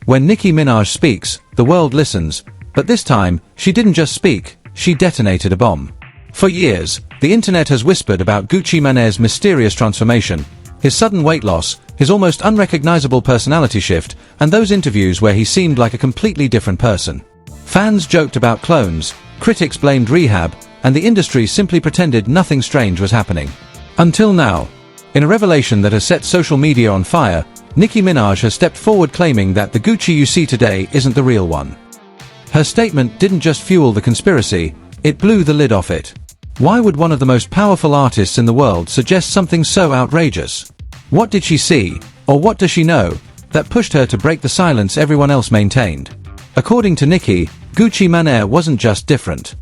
When Nicki Minaj speaks, the world listens, but this time, she didn't just speak, she detonated a bomb. For years, the internet has whispered about Gucci Mane's mysterious transformation, his sudden weight loss, his almost unrecognizable personality shift, and those interviews where he seemed like a completely different person. Fans joked about clones, critics blamed rehab, and the industry simply pretended nothing strange was happening. Until now. In a revelation that has set social media on fire, Nicki Minaj has stepped forward claiming that the Gucci you see today isn't the real one. Her statement didn't just fuel the conspiracy, it blew the lid off it. Why would one of the most powerful artists in the world suggest something so outrageous? What did she see, or what does she know, that pushed her to break the silence everyone else maintained? According to Nicki, Gucci Mane wasn't just different.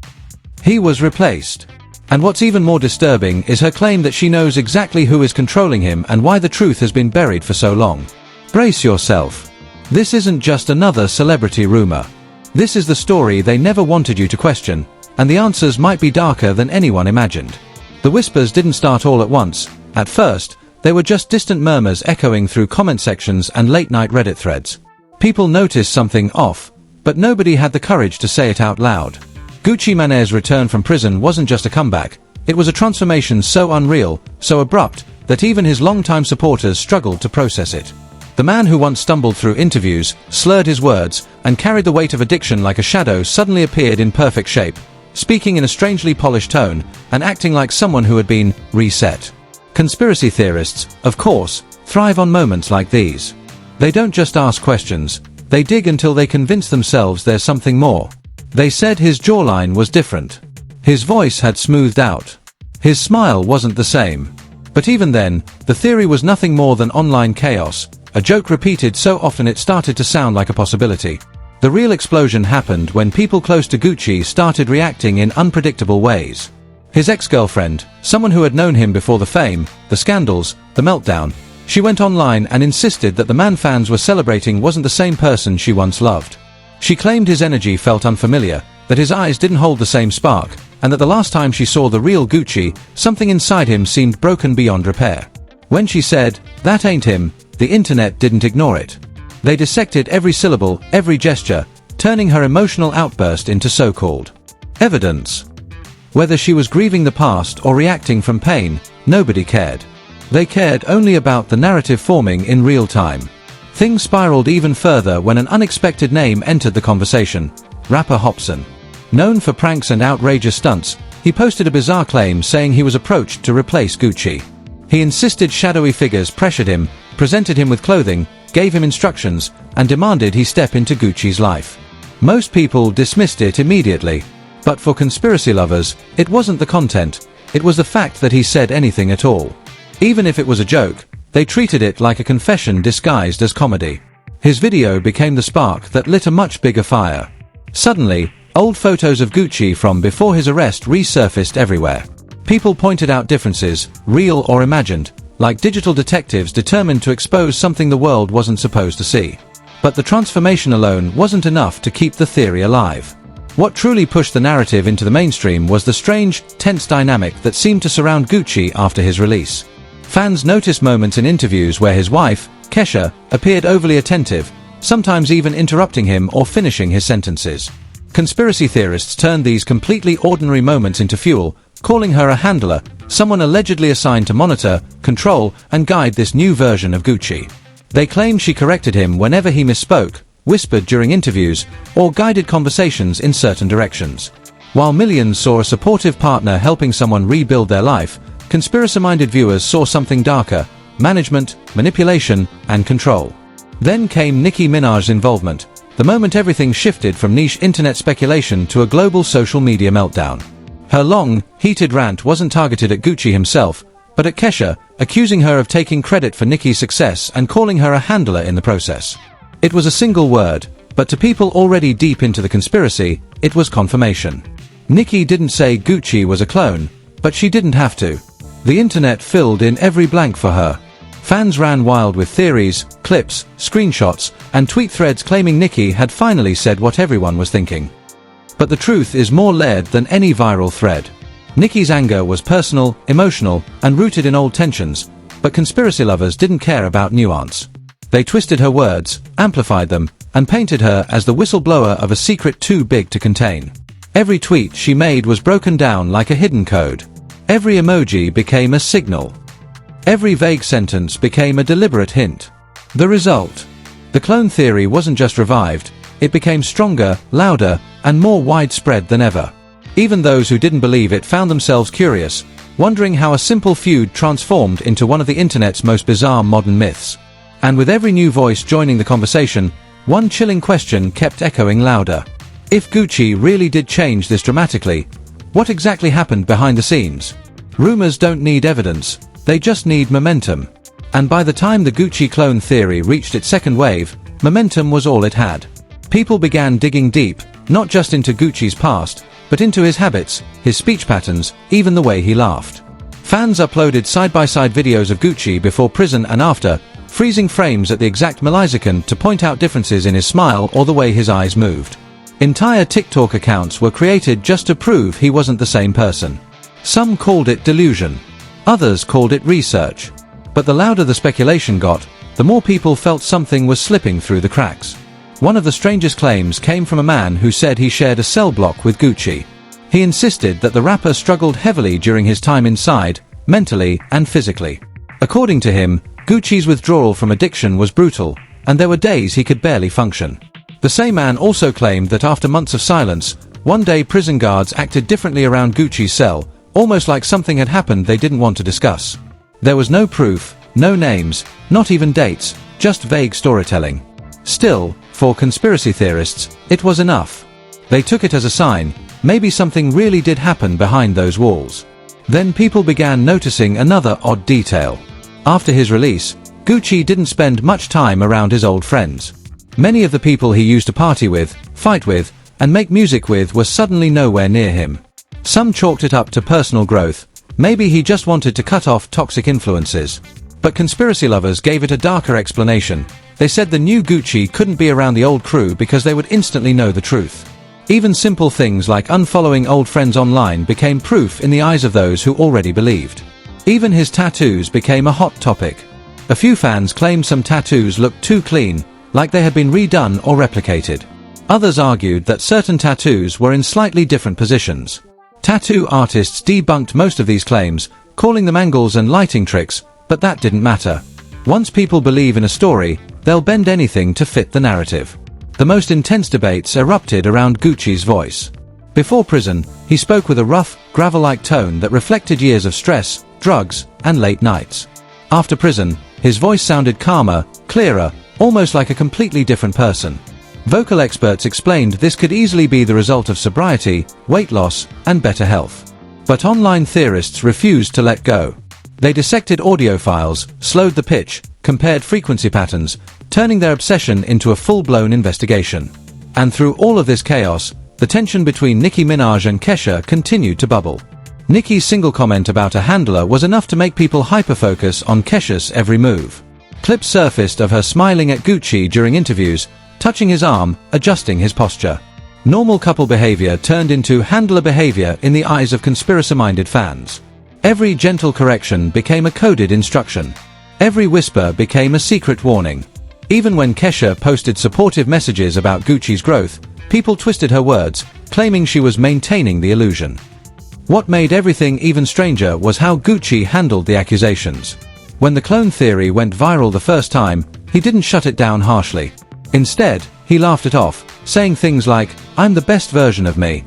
He was replaced. And what's even more disturbing is her claim that she knows exactly who is controlling him and why the truth has been buried for so long. Brace yourself. This isn't just another celebrity rumor. This is the story they never wanted you to question, and the answers might be darker than anyone imagined. The whispers didn't start all at once. At first, they were just distant murmurs echoing through comment sections and late-night Reddit threads. People noticed something off, but nobody had the courage to say it out loud. Gucci Mane's return from prison wasn't just a comeback, it was a transformation so unreal, so abrupt, that even his longtime supporters struggled to process it. The man who once stumbled through interviews, slurred his words, and carried the weight of addiction like a shadow suddenly appeared in perfect shape, speaking in a strangely polished tone, and acting like someone who had been reset. Conspiracy theorists, of course, thrive on moments like these. They don't just ask questions, they dig until they convince themselves there's something more. They said his jawline was different. His voice had smoothed out. His smile wasn't the same. But even then, the theory was nothing more than online chaos, a joke repeated so often it started to sound like a possibility. The real explosion happened when people close to Gucci started reacting in unpredictable ways. His ex-girlfriend, someone who had known him before the fame, the scandals, the meltdown, she went online and insisted that the man fans were celebrating wasn't the same person she once loved. She claimed his energy felt unfamiliar, that his eyes didn't hold the same spark, and that the last time she saw the real Gucci, something inside him seemed broken beyond repair. When she said, "That ain't him," the internet didn't ignore it. They dissected every syllable, every gesture, turning her emotional outburst into so-called evidence. Whether she was grieving the past or reacting from pain, nobody cared. They cared only about the narrative forming in real time. Things spiraled even further when an unexpected name entered the conversation: rapper Hopsin. Known for pranks and outrageous stunts, he posted a bizarre claim saying he was approached to replace Gucci. He insisted shadowy figures pressured him, presented him with clothing, gave him instructions, and demanded he step into Gucci's life. Most people dismissed it immediately. But for conspiracy lovers, it wasn't the content, it was the fact that he said anything at all. Even if it was a joke, they treated it like a confession disguised as comedy. His video became the spark that lit a much bigger fire. Suddenly, old photos of Gucci from before his arrest resurfaced everywhere. People pointed out differences, real or imagined, like digital detectives determined to expose something the world wasn't supposed to see. But the transformation alone wasn't enough to keep the theory alive. What truly pushed the narrative into the mainstream was the strange, tense dynamic that seemed to surround Gucci after his release. Fans noticed moments in interviews where his wife, Kesha, appeared overly attentive, sometimes even interrupting him or finishing his sentences. Conspiracy theorists turned these completely ordinary moments into fuel, calling her a handler, someone allegedly assigned to monitor, control, and guide this new version of Gucci. They claimed she corrected him whenever he misspoke, whispered during interviews, or guided conversations in certain directions. While millions saw a supportive partner helping someone rebuild their life, conspiracy-minded viewers saw something darker: management, manipulation, and control. Then came Nicki Minaj's involvement, the moment everything shifted from niche internet speculation to a global social media meltdown. Her long, heated rant wasn't targeted at Gucci himself, but at Kesha, accusing her of taking credit for Nicki's success and calling her a handler in the process. It was a single word, but to people already deep into the conspiracy, it was confirmation. Nicki didn't say Gucci was a clone, but she didn't have to. The internet filled in every blank for her. Fans ran wild with theories, clips, screenshots, and tweet threads claiming Nicki had finally said what everyone was thinking. But the truth is more layered than any viral thread. Nicki's anger was personal, emotional, and rooted in old tensions, but conspiracy lovers didn't care about nuance. They twisted her words, amplified them, and painted her as the whistleblower of a secret too big to contain. Every tweet she made was broken down like a hidden code. Every emoji became a signal. Every vague sentence became a deliberate hint. The result? The clone theory wasn't just revived, it became stronger, louder, and more widespread than ever. Even those who didn't believe it found themselves curious, wondering how a simple feud transformed into one of the internet's most bizarre modern myths. And with every new voice joining the conversation, one chilling question kept echoing louder. If Gucci really did change this dramatically, what exactly happened behind the scenes? Rumors don't need evidence, they just need momentum. And by the time the Gucci clone theory reached its second wave, momentum was all it had. People began digging deep, not just into Gucci's past, but into his habits, his speech patterns, even the way he laughed. Fans uploaded side-by-side videos of Gucci before prison and after, freezing frames at the exact millisecond to point out differences in his smile or the way his eyes moved. Entire TikTok accounts were created just to prove he wasn't the same person. Some called it delusion. Others called it research. But the louder the speculation got, the more people felt something was slipping through the cracks. One of the strangest claims came from a man who said he shared a cell block with Gucci. He insisted that the rapper struggled heavily during his time inside, mentally and physically. According to him, Gucci's withdrawal from addiction was brutal, and there were days he could barely function. The same man also claimed that after months of silence, one day prison guards acted differently around Gucci's cell, almost like something had happened they didn't want to discuss. There was no proof, no names, not even dates, just vague storytelling. Still, for conspiracy theorists, it was enough. They took it as a sign, maybe something really did happen behind those walls. Then people began noticing another odd detail. After his release, Gucci didn't spend much time around his old friends. Many of the people he used to party with, fight with, and make music with were suddenly nowhere near him. Some chalked it up to personal growth. Maybe he just wanted to cut off toxic influences. But conspiracy lovers gave it a darker explanation. They said the new Gucci couldn't be around the old crew because they would instantly know the truth. Even simple things like unfollowing old friends online became proof in the eyes of those who already believed. Even his tattoos became a hot topic. A few fans claimed some tattoos looked too clean, like they had been redone or replicated. Others argued that certain tattoos were in slightly different positions. Tattoo artists debunked most of these claims, calling them angles and lighting tricks, but that didn't matter. Once people believe in a story, they'll bend anything to fit the narrative. The most intense debates erupted around Gucci's voice. Before prison, he spoke with a rough, gravel-like tone that reflected years of stress, drugs, and late nights. After prison, his voice sounded calmer, clearer, almost like a completely different person. Vocal experts explained this could easily be the result of sobriety, weight loss, and better health. But online theorists refused to let go. They dissected audio files, slowed the pitch, compared frequency patterns, turning their obsession into a full-blown investigation. And through all of this chaos, the tension between Nicki Minaj and Kesha continued to bubble. Nicki's single comment about a handler was enough to make people hyper-focus on Kesha's every move. Clips surfaced of her smiling at Gucci during interviews, touching his arm, adjusting his posture. Normal couple behavior turned into handler behavior in the eyes of conspiracy-minded fans. Every gentle correction became a coded instruction. Every whisper became a secret warning. Even when Kesha posted supportive messages about Gucci's growth, people twisted her words, claiming she was maintaining the illusion. What made everything even stranger was how Gucci handled the accusations. When the clone theory went viral the first time, he didn't shut it down harshly. Instead, he laughed it off, saying things like, "I'm the best version of me."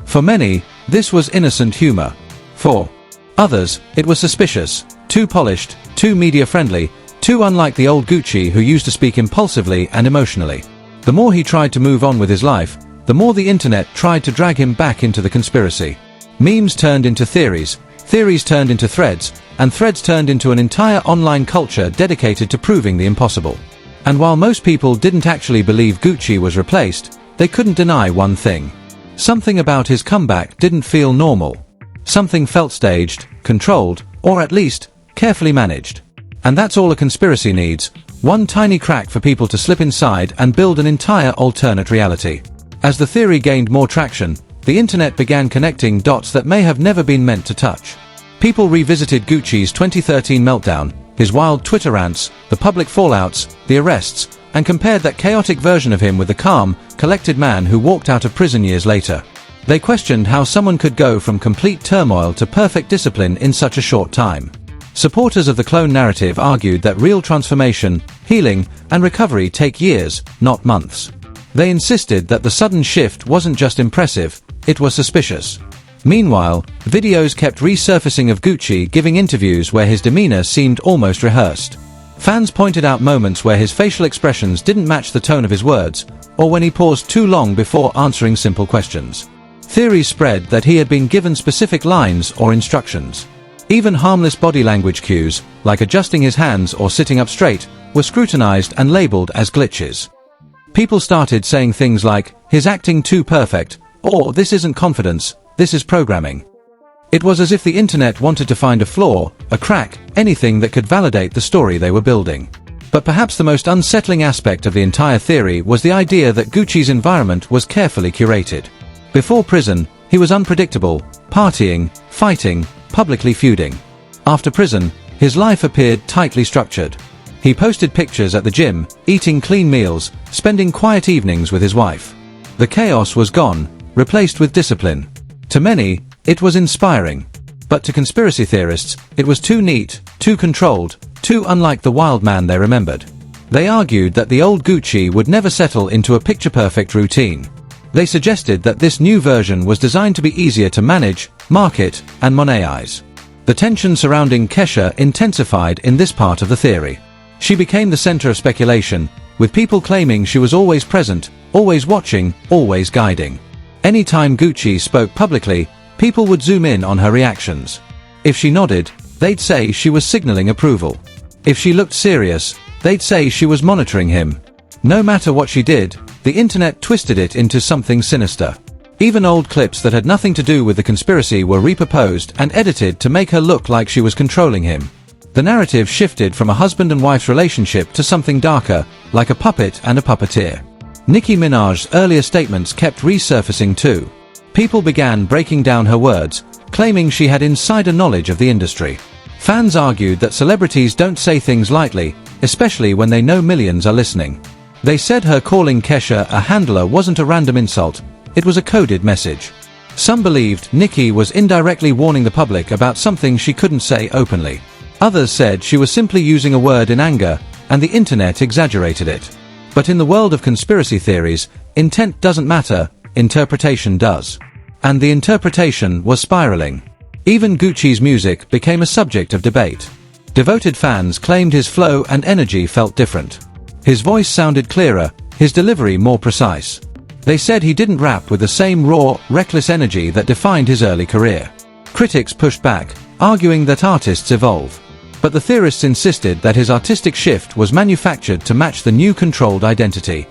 For many, this was innocent humor. For others, it was suspicious, too polished, too media-friendly, too unlike the old Gucci who used to speak impulsively and emotionally. The more he tried to move on with his life, the more the internet tried to drag him back into the conspiracy. Memes turned into theories, theories turned into threads, and threads turned into an entire online culture dedicated to proving the impossible. And while most people didn't actually believe Gucci was replaced, they couldn't deny one thing. Something about his comeback didn't feel normal. Something felt staged, controlled, or at least, carefully managed. And that's all a conspiracy needs, one tiny crack for people to slip inside and build an entire alternate reality. As the theory gained more traction, the internet began connecting dots that may have never been meant to touch. People revisited Gucci's 2013 meltdown, his wild Twitter rants, the public fallouts, the arrests, and compared that chaotic version of him with the calm, collected man who walked out of prison years later. They questioned how someone could go from complete turmoil to perfect discipline in such a short time. Supporters of the clone narrative argued that real transformation, healing, and recovery take years, not months. They insisted that the sudden shift wasn't just impressive, it was suspicious. Meanwhile, videos kept resurfacing of Gucci giving interviews where his demeanor seemed almost rehearsed. Fans pointed out moments where his facial expressions didn't match the tone of his words, or when he paused too long before answering simple questions. Theories spread that he had been given specific lines or instructions. Even harmless body language cues, like adjusting his hands or sitting up straight, were scrutinized and labeled as glitches. People started saying things like, "His acting too perfect," or "This isn't confidence, this is programming." It was as if the internet wanted to find a flaw, a crack, anything that could validate the story they were building. But perhaps the most unsettling aspect of the entire theory was the idea that Gucci's environment was carefully curated. Before prison, he was unpredictable, partying, fighting, publicly feuding. After prison, his life appeared tightly structured. He posted pictures at the gym, eating clean meals, spending quiet evenings with his wife. The chaos was gone, replaced with discipline. To many, it was inspiring. But to conspiracy theorists, it was too neat, too controlled, too unlike the wild man they remembered. They argued that the old Gucci would never settle into a picture-perfect routine. They suggested that this new version was designed to be easier to manage, market, and monetize. The tension surrounding Kesha intensified in this part of the theory. She became the center of speculation, with people claiming she was always present, always watching, always guiding. Anytime Gucci spoke publicly, people would zoom in on her reactions. If she nodded, they'd say she was signaling approval. If she looked serious, they'd say she was monitoring him. No matter what she did, the internet twisted it into something sinister. Even old clips that had nothing to do with the conspiracy were repurposed and edited to make her look like she was controlling him. The narrative shifted from a husband and wife's relationship to something darker, like a puppet and a puppeteer. Nicki Minaj's earlier statements kept resurfacing too. People began breaking down her words, claiming she had insider knowledge of the industry. Fans argued that celebrities don't say things lightly, especially when they know millions are listening. They said her calling Kesha a handler wasn't a random insult, it was a coded message. Some believed Nicki was indirectly warning the public about something she couldn't say openly. Others said she was simply using a word in anger, and the internet exaggerated it. But in the world of conspiracy theories, intent doesn't matter, interpretation does. And the interpretation was spiraling. Even Gucci's music became a subject of debate. Devoted fans claimed his flow and energy felt different. His voice sounded clearer, his delivery more precise. They said he didn't rap with the same raw, reckless energy that defined his early career. Critics pushed back, arguing that artists evolve. But the theorists insisted that his artistic shift was manufactured to match the new controlled identity.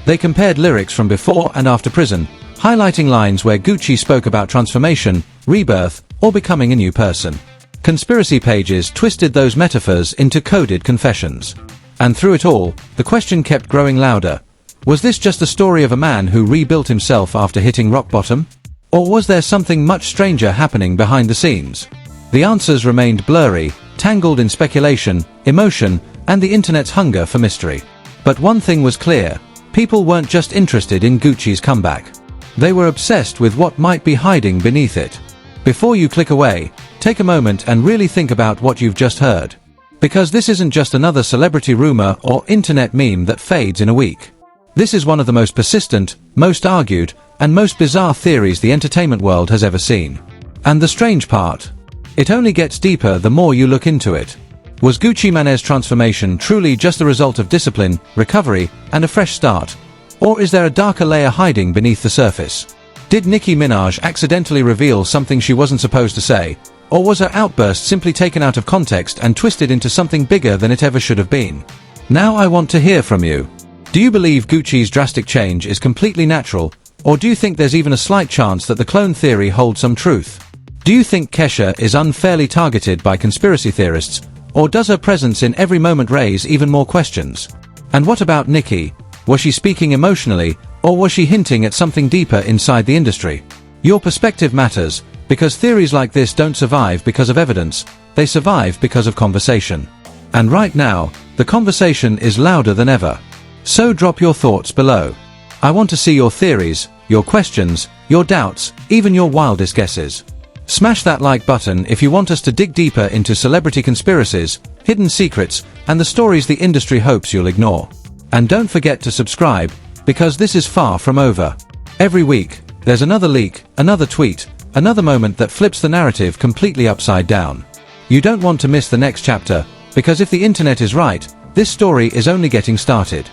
They compared lyrics from before and after prison, highlighting lines where Gucci spoke about transformation, rebirth, or becoming a new person. Conspiracy pages twisted those metaphors into coded confessions. And through it all, the question kept growing louder. Was this just the story of a man who rebuilt himself after hitting rock bottom? Or was there something much stranger happening behind the scenes? The answers remained blurry, tangled in speculation, emotion, and the internet's hunger for mystery. But one thing was clear, people weren't just interested in Gucci's comeback. They were obsessed with what might be hiding beneath it. Before you click away, take a moment and really think about what you've just heard. Because this isn't just another celebrity rumor or internet meme that fades in a week. This is one of the most persistent, most argued, and most bizarre theories the entertainment world has ever seen. And the strange part? It only gets deeper the more you look into it. Was Gucci Mane's transformation truly just the result of discipline, recovery, and a fresh start? Or is there a darker layer hiding beneath the surface? Did Nicki Minaj accidentally reveal something she wasn't supposed to say? Or was her outburst simply taken out of context and twisted into something bigger than it ever should have been? Now I want to hear from you. Do you believe Gucci's drastic change is completely natural, or do you think there's even a slight chance that the clone theory holds some truth? Do you think Kesha is unfairly targeted by conspiracy theorists, or does her presence in every moment raise even more questions? And what about Nicki? Was she speaking emotionally, or was she hinting at something deeper inside the industry? Your perspective matters, because theories like this don't survive because of evidence, they survive because of conversation. And right now, the conversation is louder than ever. So drop your thoughts below. I want to see your theories, your questions, your doubts, even your wildest guesses. Smash that like button if you want us to dig deeper into celebrity conspiracies, hidden secrets, and the stories the industry hopes you'll ignore. And don't forget to subscribe, because this is far from over. Every week, there's another leak, another tweet, another moment that flips the narrative completely upside down. You don't want to miss the next chapter, because if the internet is right, this story is only getting started.